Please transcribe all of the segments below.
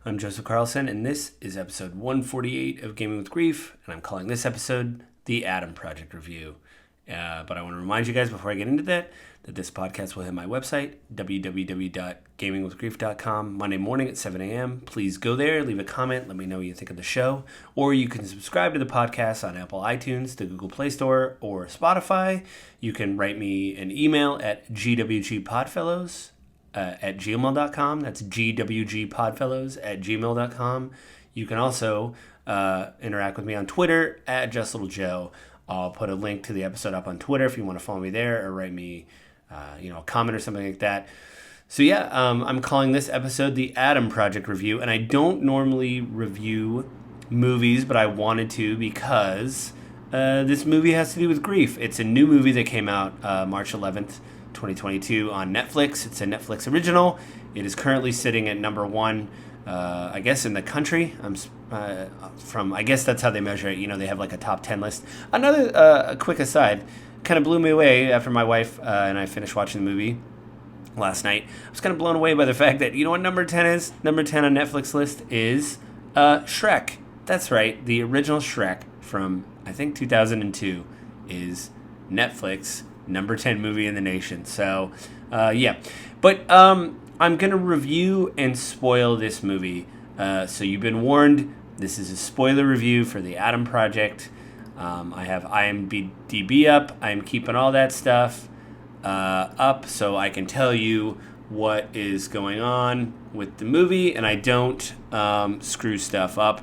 I'm Joseph Carlson, and this is episode 148 of Gaming with Grief, and I'm calling this episode the Adam Project Review. But I want to remind you guys before I get into that this podcast will hit my website, www.gamingwithgrief.com, Monday morning at 7 a.m. Please go there, leave a comment, let me know what you think of the show, or you can subscribe to the podcast on Apple iTunes, the Google Play Store, or Spotify. You can write me an email at gwgpodfellows at gmail.com. That's gwgpodfellows@gmail.com. You can also interact with me on Twitter at justlittlejoe. I'll put a link to the episode up on Twitter if you want to follow me there or write me a comment or something like that. So yeah, I'm calling this episode the Adam Project Review, and I don't normally review movies, but I wanted to because this movie has to do with grief. It's a new movie that came out March 11th, 2022 on Netflix. It's a Netflix original. It is currently sitting at number one, I guess, in the country. I guess that's how they measure it. You know, they have like a top 10 list. Another a quick aside, kind of blew me away after my wife and I finished watching the movie last night. I was kind of blown away by the fact that, you know what number 10 is? Number 10 on Netflix list is Shrek. That's right. The original Shrek from, I think, 2002 is Netflix number 10 movie in the nation. So, yeah. But I'm going to review and spoil this movie. So you've been warned. This is a spoiler review for the Adam Project. I have IMDb up. I'm keeping all that stuff up so I can tell you what is going on with the movie, and I don't screw stuff up.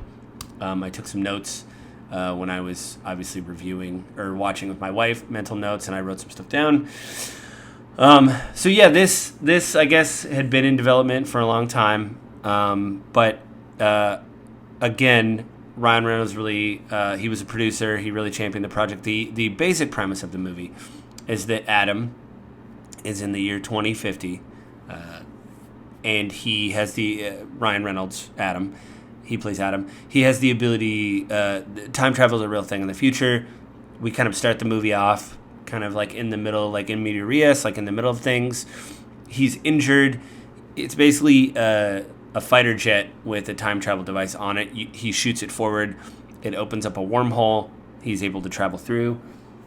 I took some notes when I was obviously reviewing or watching with my wife, mental notes, and I wrote some stuff down. So yeah, this I guess had been in development for a long time, but again, Ryan Reynolds really he was a producer. He really championed the project. The basic premise of the movie is that Adam is in the year 2050, and he has the Ryan Reynolds Adam. He plays Adam. He has the ability. Time travel is a real thing in the future. We kind of start the movie off kind of like in the middle, like in medias res, like in the middle of things. He's injured. It's basically a fighter jet with a time travel device on it. He shoots it forward. It opens up a wormhole. He's able to travel through.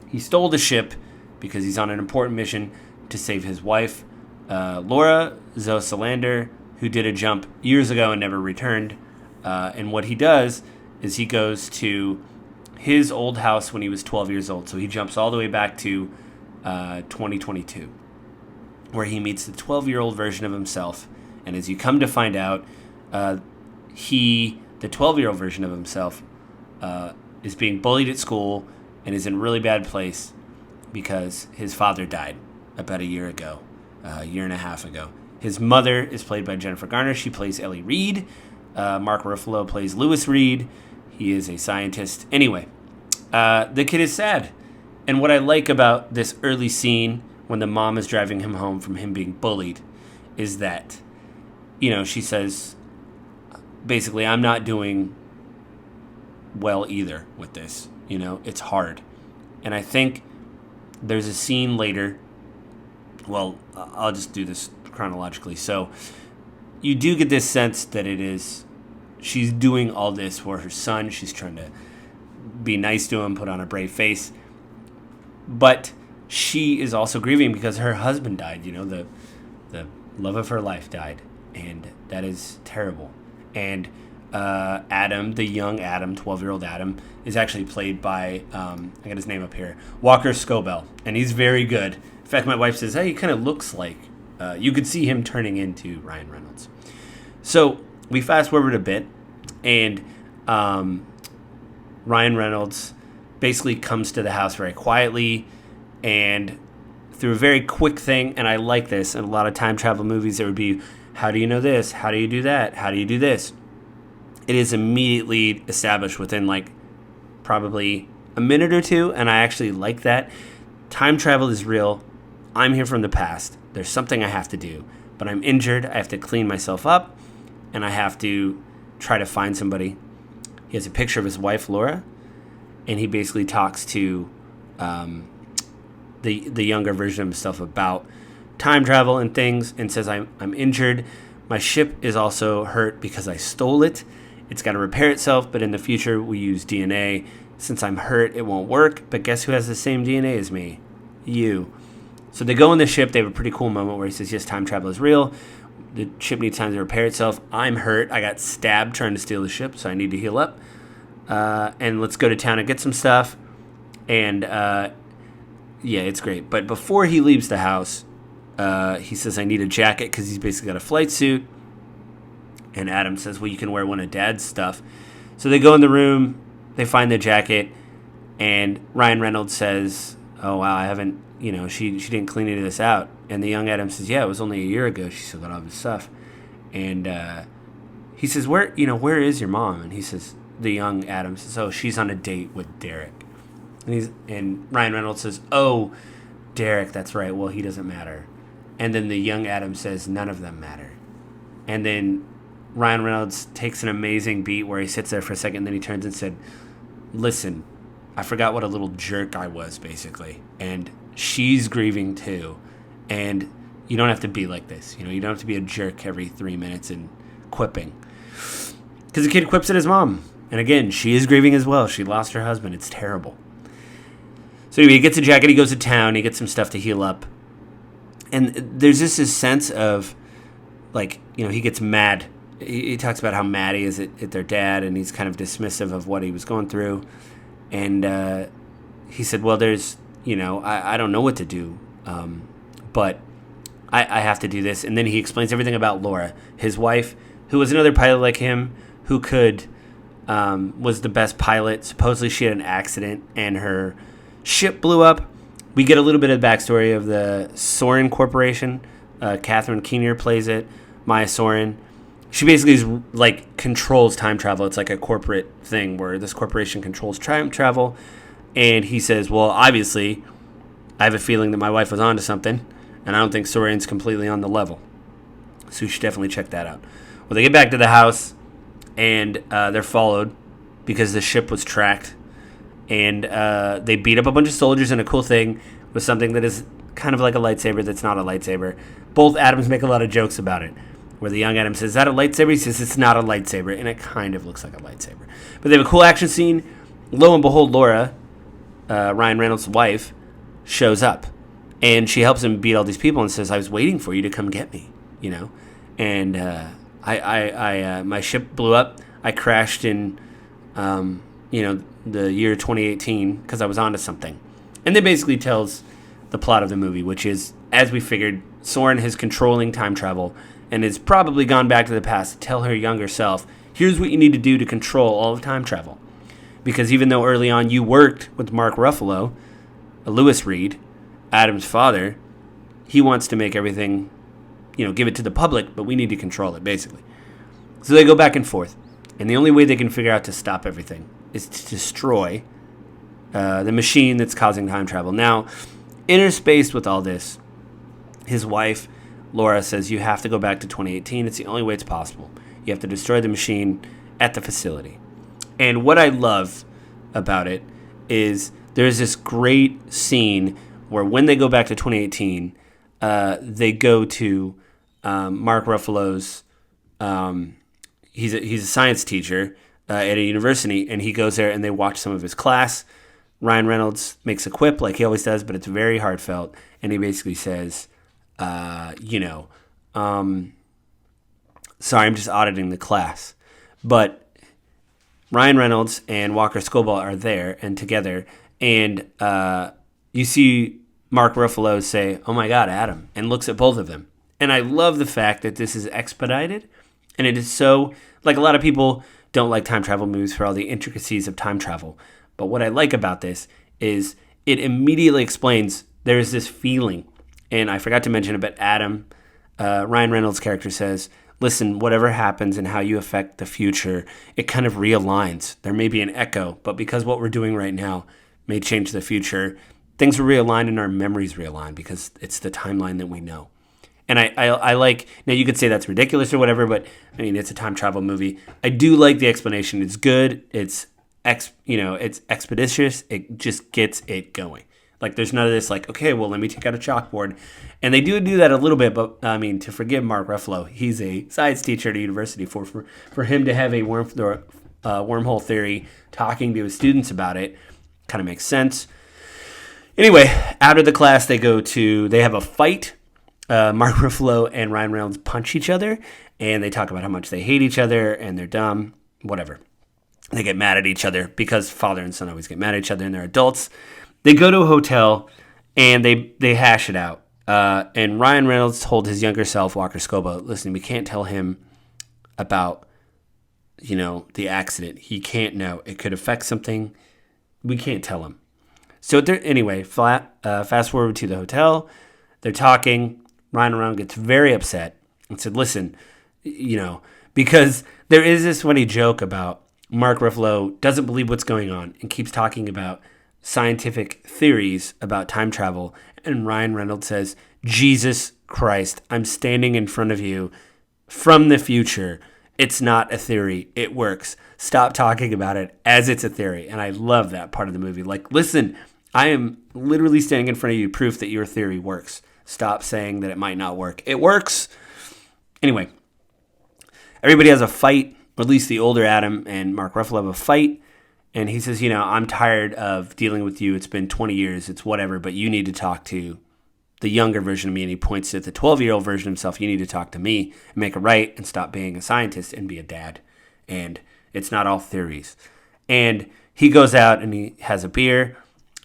He stole the ship because he's on an important mission to save his wife, Laura Zoe Solander, who did a jump years ago and never returned. And what he does is he goes to his old house when he was 12 years old. So he jumps all the way back to 2022, where he meets the 12-year-old version of himself. And as you come to find out, the 12-year-old version of himself, is being bullied at school and is in a really bad place because his father died about a year ago, a year and a half ago. His mother is played by Jennifer Garner. She plays Ellie Reed. Mark Ruffalo plays Lewis Reed. He is a scientist. Anyway, the kid is sad. And what I like about this early scene when the mom is driving him home from him being bullied is that, you know, she says, basically, I'm not doing well either with this. You know, it's hard. And I think there's a scene later. Well, I'll just do this chronologically. So you do get this sense that she's doing all this for her son. She's trying to be nice to him, put on a brave face. But she is also grieving because her husband died. You know, the love of her life died. And that is terrible. And Adam, the young Adam, 12-year-old Adam, is actually played by, I got his name up here, Walker Scobell. And he's very good. In fact, my wife says, hey, he kind of looks like, you could see him turning into Ryan Reynolds. So we fast forward a bit, and Ryan Reynolds basically comes to the house very quietly, and through a very quick thing, and I like this, in a lot of time travel movies, there would be, how do you know this? How do you do that? How do you do this? It is immediately established within like probably a minute or two, and I actually like that. Time travel is real. I'm here from the past. There's something I have to do, but I'm injured. I have to clean myself up, and I have to try to find somebody. He has a picture of his wife, Laura, and he basically talks to the younger version of himself about time travel and things, and says, I'm injured, My ship is also hurt because I stole it. It's got to repair itself, but in the future we use DNA. Since I'm hurt, it won't work, but guess who has the same DNA as me? You. So they go in the ship. They have a pretty cool moment where he says, yes, time travel is real. The ship needs time to repair itself. I'm hurt. I got stabbed trying to steal the ship, so I need to heal up. And let's go to town and get some stuff. And, yeah, it's great. But before he leaves the house, he says, I need a jacket because he's basically got a flight suit. And Adam says, well, you can wear one of Dad's stuff. So they go in the room. They find the jacket. And Ryan Reynolds says, oh, wow, I haven't, she didn't clean any of this out. And the young Adam says, yeah, it was only a year ago. She still got all this stuff. And he says, where is your mom? And he says, the young Adam says, oh, she's on a date with Derek. And Ryan Reynolds says, oh, Derek, that's right. Well, he doesn't matter. And then the young Adam says, none of them matter. And then Ryan Reynolds takes an amazing beat where he sits there for a second, and then he turns and said, listen, I forgot what a little jerk I was, basically. And she's grieving too. And you don't have to be like this. You don't have to be a jerk every 3 minutes and quipping. Because the kid quips at his mom. And again, she is grieving as well. She lost her husband. It's terrible. So anyway, he gets a jacket. He goes to town. He gets some stuff to heal up. And there's just this sense of, he gets mad. He talks about how mad he is at their dad. And he's kind of dismissive of what he was going through. And he said, well, there's, I don't know what to do. But I have to do this. And then he explains everything about Laura, his wife, who was another pilot like him, who was the best pilot. Supposedly she had an accident and her ship blew up. We get a little bit of the backstory of the Soren Corporation. Catherine Keener plays it. Maya Soren. She basically controls time travel. It's like a corporate thing where this corporation controls time travel. And he says, well, obviously, I have a feeling that my wife was onto something. And I don't think Soren's completely on the level. So you should definitely check that out. Well, they get back to the house, and they're followed because the ship was tracked. And they beat up a bunch of soldiers, and a cool thing was something that is kind of like a lightsaber that's not a lightsaber. Both Adams make a lot of jokes about it, where the young Adam says, is that a lightsaber? He says, it's not a lightsaber, and it kind of looks like a lightsaber. But they have a cool action scene. Lo and behold, Laura, Ryan Reynolds' wife, shows up. And she helps him beat all these people and says, I was waiting for you to come get me, And my ship blew up. I crashed in, the year 2018 because I was onto something. And that basically tells the plot of the movie, which is, as we figured, Soren is controlling time travel and has probably gone back to the past to tell her younger self, here's what you need to do to control all of time travel. Because even though early on you worked with Mark Ruffalo, Lewis Reed, Adam's father, he wants to make everything, give it to the public, but we need to control it, basically. So they go back and forth. And the only way they can figure out to stop everything is to destroy the machine that's causing time travel. Now, interspaced with all this, his wife, Laura, says you have to go back to 2018. It's the only way it's possible. You have to destroy the machine at the facility. And what I love about it is there's this great scene where when they go back to 2018, they go to Mark Ruffalo's, he's a science teacher at a university, and he goes there and they watch some of his class. Ryan Reynolds makes a quip like he always does, but it's very heartfelt, and he basically says, sorry, I'm just auditing the class. But Ryan Reynolds and Walker Scobell are there and together, and you see Mark Ruffalo say, oh my God, Adam, and looks at both of them. And I love the fact that this is expedited, and it is so, a lot of people don't like time travel movies for all the intricacies of time travel. But what I like about this is it immediately explains there is this feeling, and I forgot to mention it, but Adam, Ryan Reynolds' character says, listen, whatever happens and how you affect the future, it kind of realigns. There may be an echo, but because what we're doing right now may change the future, things will realign and our memories realign because it's the timeline that we know. And I like, now you could say that's ridiculous or whatever, but I mean, it's a time travel movie. I do like the explanation. It's good. It's expeditious. It just gets it going. Like, there's none of this, like, okay, well, let me take out a chalkboard. And they do that a little bit, but, I mean, to forgive Mark Ruffalo, he's a science teacher at a university. For him to have a wormhole theory, talking to his students about it, kind of makes sense. Anyway, after the class, they have a fight. Mark Ruffalo and Ryan Reynolds punch each other, and they talk about how much they hate each other, and they're dumb, whatever. They get mad at each other because father and son always get mad at each other, and they're adults. They go to a hotel, and they hash it out. And Ryan Reynolds told his younger self, Walker Scoba, listen, we can't tell him about, the accident. He can't know. It could affect something. We can't tell him. So anyway, fast forward to the hotel. They're talking. Ryan Reynolds gets very upset and said, listen, because there is this funny joke about Mark Ruffalo doesn't believe what's going on and keeps talking about scientific theories about time travel. And Ryan Reynolds says, Jesus Christ, I'm standing in front of you from the future. It's not a theory. It works. Stop talking about it as it's a theory. And I love that part of the movie. Like, listen, I am literally standing in front of you, proof that your theory works. Stop saying that it might not work. It works. Anyway, everybody has a fight, or at least the older Adam and Mark Ruffalo have a fight. And he says, I'm tired of dealing with you. It's been 20 years. It's whatever, but you need to talk to the younger version of me. And he points at the 12-year-old version of himself. You need to talk to me and make it right and stop being a scientist and be a dad. And it's not all theories. And he goes out and he has a beer,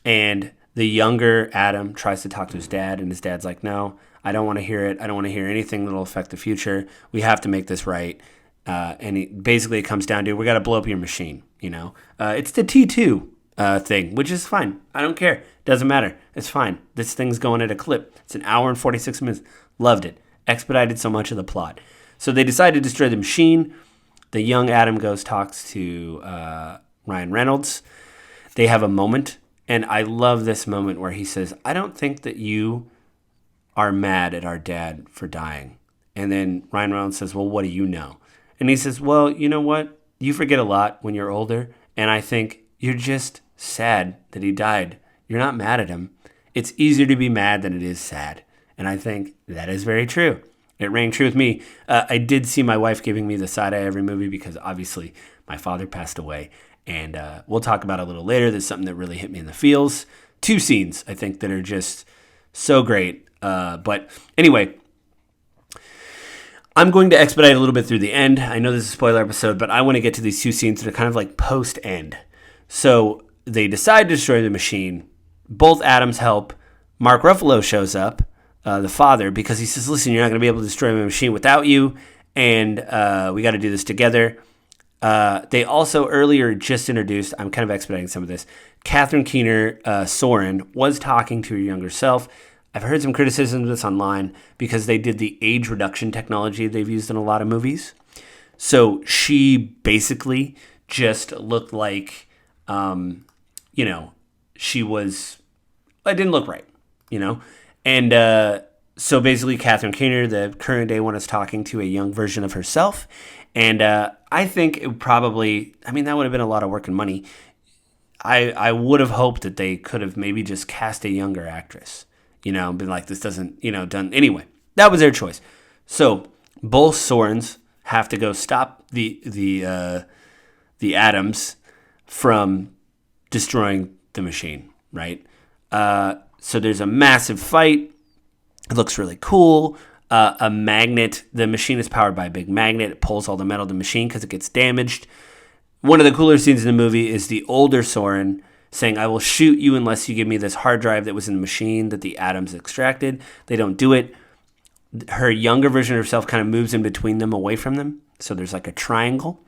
and the younger Adam tries to talk to his dad, and his dad's like, no, I don't want to hear it. I don't want to hear anything that will affect the future. We have to make this right. And basically it comes down to, we got to blow up your machine, It's the T2 thing, which is fine. I don't care. Doesn't matter. It's fine. This thing's going at a clip. It's an hour and 46 minutes. Loved it. Expedited so much of the plot. So they decide to destroy the machine. The young Adam talks to Ryan Reynolds. They have a moment. And I love this moment where he says, I don't think that you are mad at our dad for dying. And then Ryan Reynolds says, well, what do you know? And he says, well, you know what? You forget a lot when you're older. And I think you're just sad that he died. You're not mad at him. It's easier to be mad than it is sad. And I think that is very true. It rang true with me. I did see my wife giving me the side eye every movie because obviously my father passed away. And we'll talk about it a little later. There's something that really hit me in the feels. 2 scenes, I think, that are just so great. But anyway, I'm going to expedite a little bit through the end. I know this is a spoiler episode, but I want to get to these 2 scenes that are kind of like post-end. So they decide to destroy the machine. Both Adams help. Mark Ruffalo shows up, the father, because he says, listen, you're not going to be able to destroy my machine without you, and we got to do this together. They also earlier just introduced, I'm kind of expediting some of this, Catherine Keener, Soren, was talking to her younger self. I've heard some criticism of this online because they did the age reduction technology they've used in a lot of movies. So she basically just looked like, she was, it didn't look right, And so basically Catherine Keener, the current day one, is talking to a young version of herself. And I think it probably, that would have been a lot of work and money. I would have hoped that they could have maybe just cast a younger actress, been like, this doesn't, done. Anyway, that was their choice. So both Sorens have to go stop the Adams from destroying the machine, right? So there's a massive fight. It looks really cool. A magnet. The machine is powered by a big magnet. It pulls all the metal of the machine because it gets damaged. One of the cooler scenes in the movie is the older Soren saying, I will shoot you unless you give me this hard drive that was in the machine that the Adams extracted. They don't do it. Her younger version of herself kind of moves in between them, away from them. So there's like a triangle.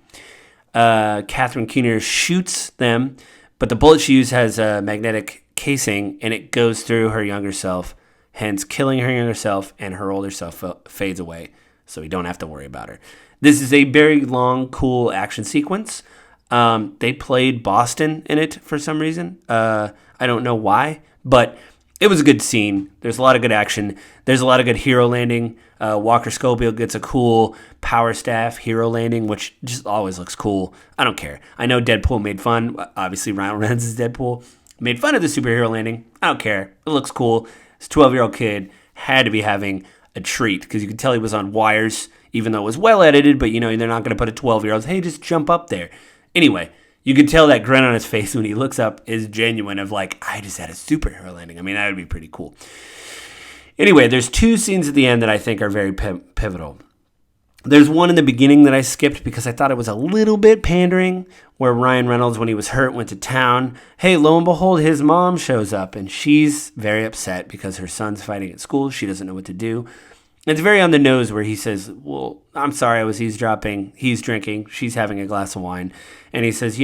Catherine Keener shoots them, but the bullet she used has a magnetic casing, and it goes through her younger self, hence killing her younger self, and her older self fades away, so we don't have to worry about her. This is a very long, cool action sequence. They played Boston in it for some reason. I don't know why, but it was a good scene. There's a lot of good action. There's a lot of good hero landing. Walker Scofield gets a cool power staff hero landing, which just always looks cool. I don't care. I know Deadpool made fun. Obviously, Ryan Reynolds is Deadpool. Made fun of the superhero landing. I don't care. It looks cool. This 12-year-old kid had to be having a treat because you could tell he was on wires, even though it was well edited, but they're not going to put a 12-year-old, hey, just jump up there. Anyway, you could tell that grin on his face when he looks up is genuine of like, I just had a superhero landing. I mean, that would be pretty cool. Anyway, there's 2 scenes at the end that I think are very pivotal. There's one in the beginning that I skipped because I thought it was a little bit pandering, where Ryan Reynolds, when he was hurt, went to town. Hey, lo and behold, his mom shows up, and she's very upset because her son's fighting at school. She doesn't know what to do. It's very on the nose where he says, well, I'm sorry, I was eavesdropping. He's drinking. She's having a glass of wine. And he says,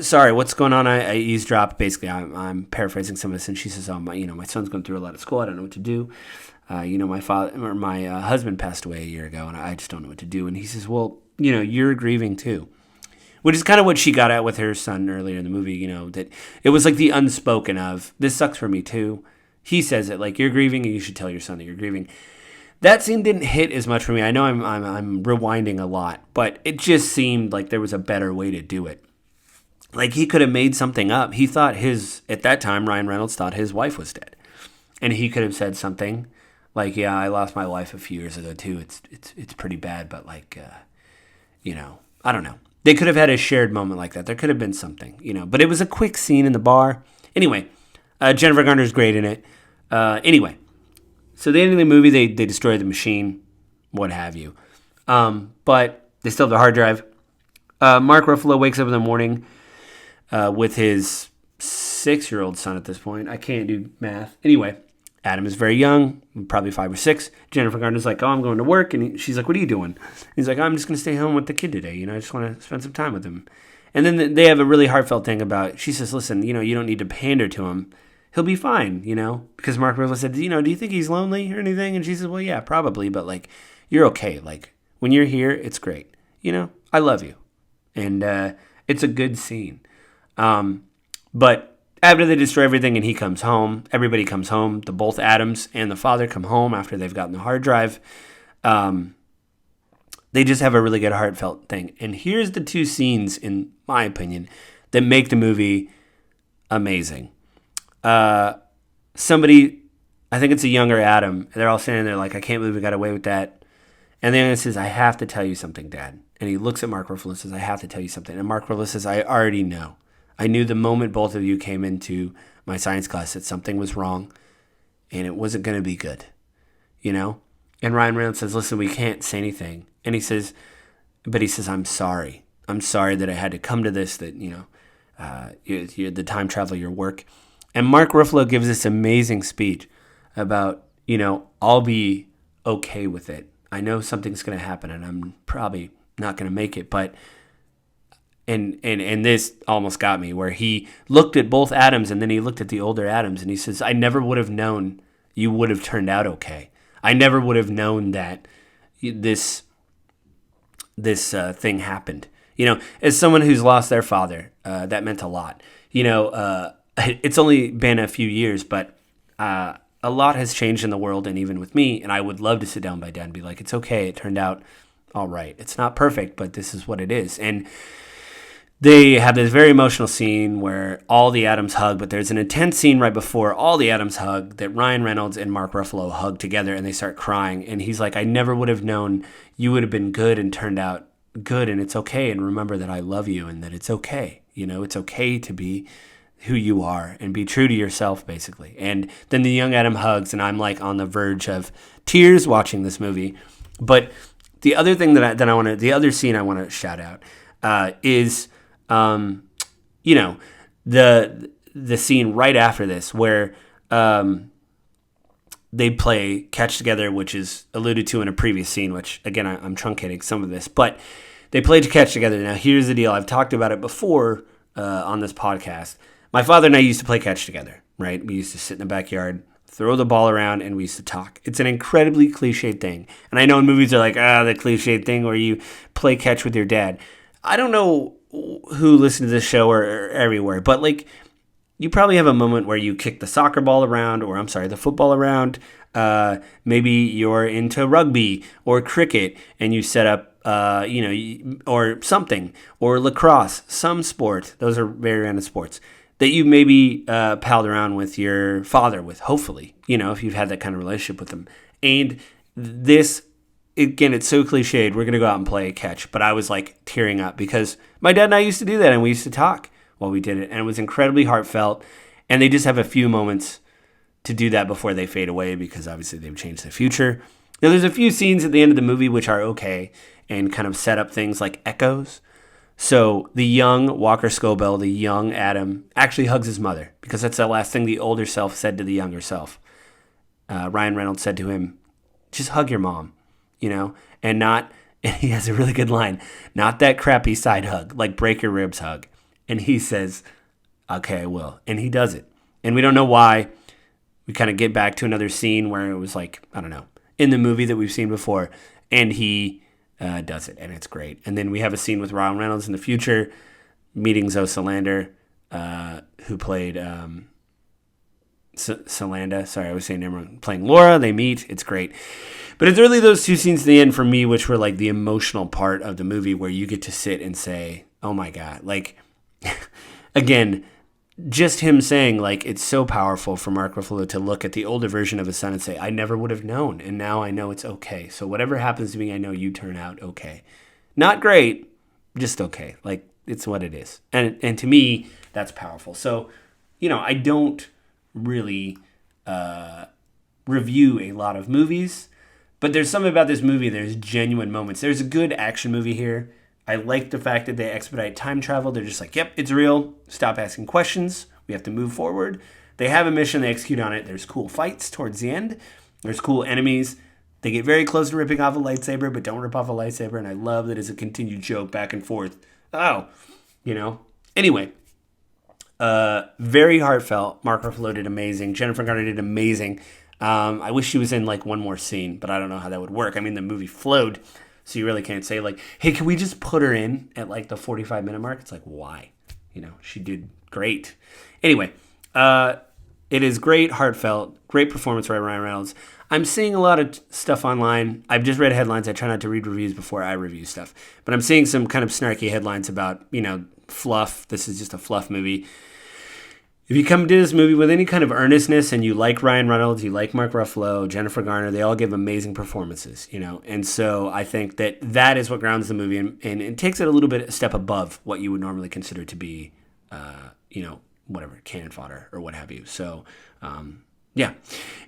sorry, what's going on? I eavesdropped. Basically, I'm paraphrasing some of this. And she says, my son's going through a lot of school. I don't know what to do. My husband passed away a year ago, and I just don't know what to do. And he says, well, you're grieving too, which is kind of what she got at with her son earlier in the movie. That it was like the unspoken of, this sucks for me too. He says it like, you're grieving, and you should tell your son that you're grieving. That scene didn't hit as much for me. I know I'm rewinding a lot, but it just seemed like there was a better way to do it. Like he could have made something up. He thought at that time, Ryan Reynolds thought his wife was dead, and he could have said something. Like, yeah, I lost my wife a few years ago too. It's pretty bad, but like, I don't know. They could have had a shared moment like that. There could have been something, But it was a quick scene in the bar. Anyway, Jennifer Garner's great in it. Anyway, so the end of the movie, they destroy the machine, what have you. But they still have the hard drive. Mark Ruffalo wakes up in the morning with his 6-year-old son at this point. I can't do math. Anyway. Adam is very young, probably 5 or 6. Jennifer Garner's like, oh, I'm going to work. And she's like, what are you doing? He's like, I'm just going to stay home with the kid today. I just want to spend some time with him. And then they have a really heartfelt thing about, she says, listen, you don't need to pander to him. He'll be fine, Because Mark Ruffalo said, do you think he's lonely or anything? And she says, well, yeah, probably. But, like, you're okay. Like, when you're here, it's great. I love you. And it's a good scene. But after they destroy everything and he comes home, everybody comes home. Both Adams and the father come home after they've gotten the hard drive. They just have a really good heartfelt thing. And here's the 2 scenes, in my opinion, that make the movie amazing. Somebody, I think it's a younger Adam, they're all standing there like, I can't believe we got away with that. And then he says, I have to tell you something, Dad. And he looks at Mark Ruffalo and says, I have to tell you something. And Mark Ruffalo says, I already know. I knew the moment both of you came into my science class that something was wrong and it wasn't going to be good, And Ryan Reynolds says, listen, we can't say anything. And he says, I'm sorry. I'm sorry that I had to come to this, that, you're the time travel, your work. And Mark Ruffalo gives this amazing speech about, I'll be okay with it. I know something's going to happen and I'm probably not going to make it, but And this almost got me, where he looked at both Adams and then he looked at the older Adams and he says, I never would have known you would have turned out okay. I never would have known that this thing happened. As someone who's lost their father, that meant a lot. It's only been a few years, but a lot has changed in the world and even with me. And I would love to sit down by Dad and be like, it's okay. It turned out all right. It's not perfect, but this is what it is. And they have this very emotional scene where all the Adams hug, but there's an intense scene right before all the Adams hug that Ryan Reynolds and Mark Ruffalo hug together and they start crying. And he's like, I never would have known you would have been good and turned out good, and it's okay. And remember that I love you and that it's okay. It's okay to be who you are and be true to yourself, basically. And then the young Adam hugs, and I'm like on the verge of tears watching this movie. But the other thing the other scene I want to shout out is, the scene right after this where they play catch together, which is alluded to in a previous scene, which, again, I'm truncating some of this, but they play to catch together. Now, here's the deal. I've talked about it before on this podcast. My father and I used to play catch together, right? We used to sit in the backyard, throw the ball around, and we used to talk. It's an incredibly cliched thing. And I know in movies they're like, the cliched thing where you play catch with your dad. I don't know who listens to this show or everywhere, but like, you probably have a moment where you kick the soccer ball around, or the football around. Maybe you're into rugby or cricket and you set up, or something, or lacrosse, some sport. Those are very random sports. that you maybe palled around with your father with, hopefully, if you've had that kind of relationship with him. And this, again, it's so cliched. We're going to go out and play catch. But I was like tearing up because my dad and I used to do that, and we used to talk while we did it. And it was incredibly heartfelt. And they just have a few moments to do that before they fade away because obviously they've changed the future. Now, there's a few scenes at the end of the movie which are okay and kind of set up things like echoes. So the young Walker Scobell, the young Adam, actually hugs his mother because that's the last thing the older self said to the younger self. Ryan Reynolds said to him, just hug your mom, and not, and he has a really good line, not that crappy side hug, like break your ribs hug. And he says, okay, I will. And he does it. And we don't know why. We kind of get back to another scene where it was like, I don't know, in the movie that we've seen before. And he does it, and it's great. And then we have a scene with Ryan Reynolds in the future meeting Zoe Saldana, who played Saldana. Sorry, I was saying everyone playing Laura. They meet. It's great. But it's really those two scenes at the end for me, which were like the emotional part of the movie where you get to sit and say, oh my God. Like, again, just him saying, like, it's so powerful for Mark Ruffalo to look at the older version of his son and say, I never would have known, and now I know it's okay. So whatever happens to me, I know you turn out okay. Not great, just okay. Like, it's what it is. And to me, that's powerful. So, I don't really review a lot of movies, but there's something about this movie, there's genuine moments. There's a good action movie here. I like the fact that they expedite time travel. They're just like, yep, it's real. Stop asking questions. We have to move forward. They have a mission. They execute on it. There's cool fights towards the end. There's cool enemies. They get very close to ripping off a lightsaber, but don't rip off a lightsaber. And I love that it's a continued joke back and forth. Oh, Anyway, very heartfelt. Mark Ruffalo did amazing. Jennifer Garner did amazing. I wish she was in like one more scene, but I don't know how that would work. I mean, the movie flowed. So you really can't say like, hey, can we just put her in at like the 45-minute mark? It's like, why? She did great. Anyway, it is great, heartfelt, great performance by Ryan Reynolds. I'm seeing a lot of stuff online. I've just read headlines. I try not to read reviews before I review stuff. But I'm seeing some kind of snarky headlines about, fluff. This is just a fluff movie. If you come to this movie with any kind of earnestness and you like Ryan Reynolds, you like Mark Ruffalo, Jennifer Garner, they all give amazing performances, And so I think that is what grounds the movie and it takes it a step above what you would normally consider to be, whatever, cannon fodder or what have you. So, yeah.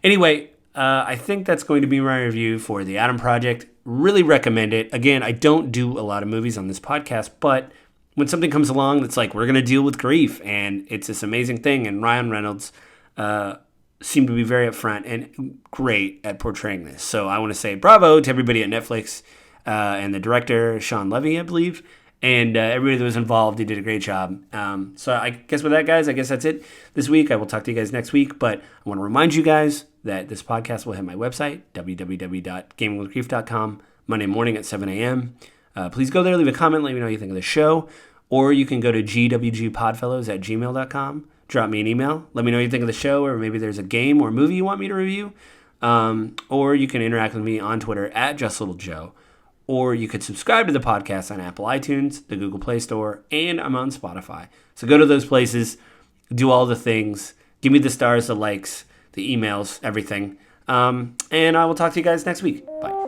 Anyway, I think that's going to be my review for The Adam Project. Really recommend it. Again, I don't do a lot of movies on this podcast, but when something comes along that's like, we're going to deal with grief, and it's this amazing thing, and Ryan Reynolds seemed to be very upfront and great at portraying this. So I want to say bravo to everybody at Netflix and the director, Sean Levy, I believe, and everybody that was involved. They did a great job. So I guess with that, guys, I guess that's it this week. I will talk to you guys next week, but I want to remind you guys that this podcast will hit my website, www.gamingwithgrief.com, Monday morning at 7 a.m., please go there, leave a comment, let me know what you think of the show. Or you can go to gwgpodfellows@gmail.com, drop me an email, let me know what you think of the show, or maybe there's a game or movie you want me to review. Or you can interact with me on Twitter @JustLittleJoe. Or you could subscribe to the podcast on Apple iTunes, the Google Play Store, and I'm on Spotify. So go to those places, do all the things, give me the stars, the likes, the emails, everything. And I will talk to you guys next week. Bye.